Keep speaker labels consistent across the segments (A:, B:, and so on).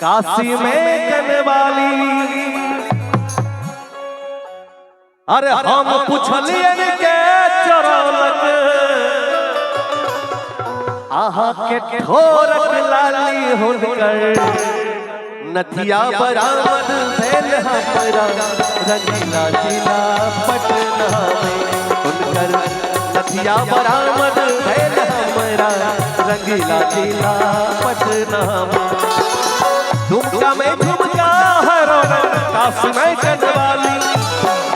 A: काशी में कनवाली। अरे हम पूछलिए के चोरलक आहा के ठोरक लाली हुनकर नथिया बरामद भेल हमरा रंगीला जिला पटना में। हुनकर नथिया बरामद भेल हमरा रंगीला जिला पटना में। झुमका में झुमका हरो काशी में कनवाली।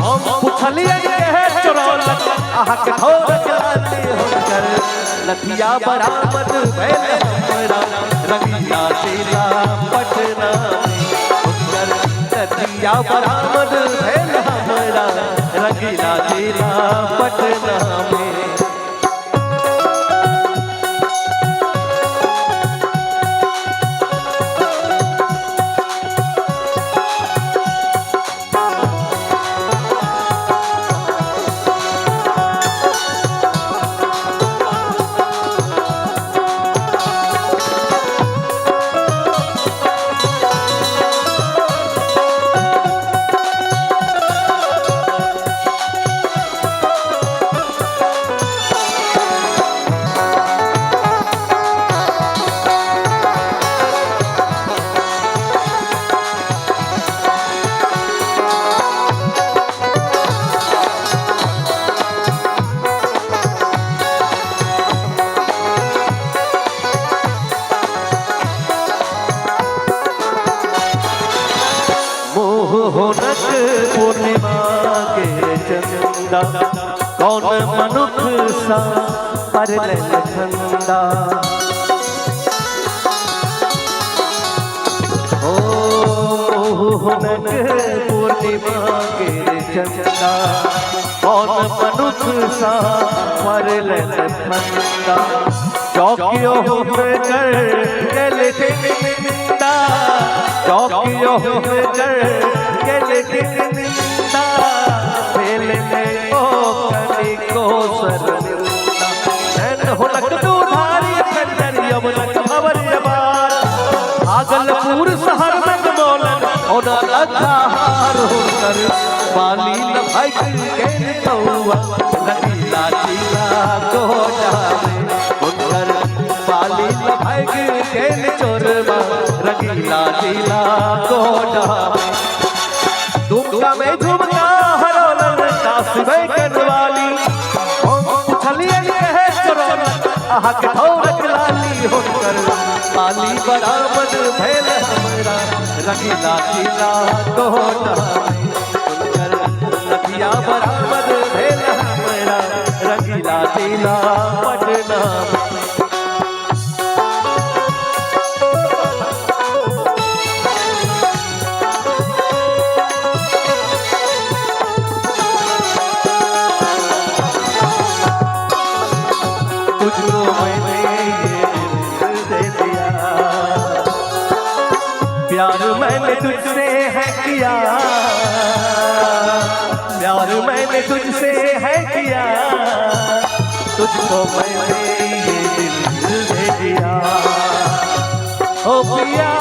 A: हम पूछलिए के चोरलक आहा के ठोरक लाली हुनकर नथिया बरामद भेल हमरा रंगीला जिला पटना में। हुनकर नथिया बरामद भेल हमरा रंगीला जिला पटना में। होनक पूर्णिमा के चंदा कौन मनुख सा परल ठंडा। ओ होनक पूर्णिमा के चंदा कौन मनुख सा परल ठंडा। चौकियो कर गल निंदा चौकियो कर गल निंदा फेल में ओ कली को सरनिंदा। नैन हुनक दुधारी खंजर यमुनक भवर जबार भागलपुर शहर में बोलन होना लगा हार होकर बाली लभाई के कौआ रंगीला जिला गोटा में। हुनकर बाली लभाई के चोरवा रंगीला जिला गोटा में। झुमका में झुमका हरोलन काशी में कनवाली। हम पूछलिए के चोरलक आहा के ठोरक लाली हुनकर बाली बरामद भेल हमरा रंगीला जिला गोटा में। हुनकर नथिया बरामद भेल हमरा रंगीला जिला पटना में। तुझको मैंने ये दिल दे दिया प्यार मैंने तुझसे है किया प्यार मैंने तुझसे है किया। तुझको मैंने ये दिल दे दिया ओ पिया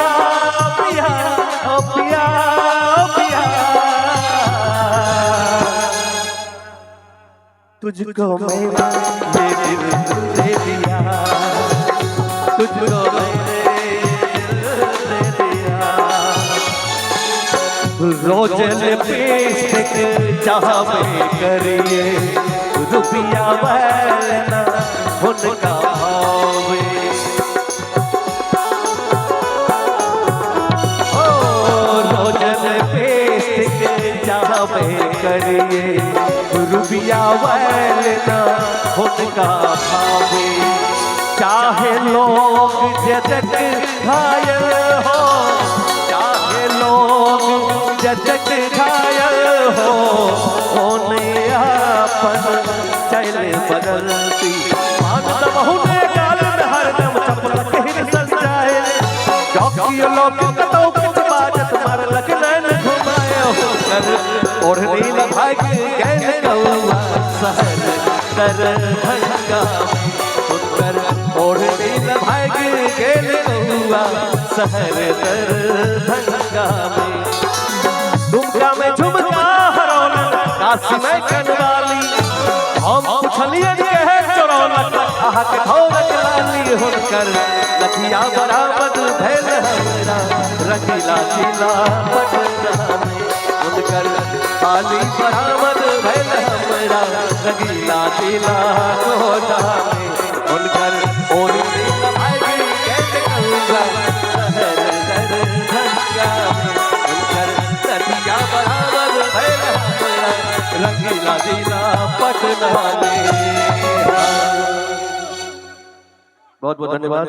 A: पिया ओ पिया पिया। तुझको मैंने ये दिल दे दिया तुझको मैंने दिल दे दिया। रोजन पेश जहाँ में करिए रुपया वैलना उनका भावे। ओ रोजन पेश जहाँ में करिए रुपया वैलना उनका भावे। चाहे लोग जजक घायल हो चाहे लोग जजक घायल हो होने अपन चले बदलती। मानद बहुने गाल में हरदम चपलक हिरसल जाए। चौकियो लोग कतौ कुछ बाजत मरलक नैन घुमाए होकर ओढ़नी लभाई गए कौआ सहर कर भंगा। ओढ़नी लभाई गेल कौआ शहर दरभंगा में। दुमका में झुमका रौनक, काशी में कनवाली, हम पुछलिए के है चौरौनक, आहा के धौलक लाली हुनकर लखिया बरामद भैल हमरा रंगीला जिला पटना में। हुनकर थाली बरामद भैल हमरा रंगीला जिला कोटा में। हुनकर ओरी भाई के कहूँगा शहर दरभंगा में। हुनकर लखिया बरामद भैल हमरा रंगीला जिला पटना में। बहुत बहुत धन्यवाद।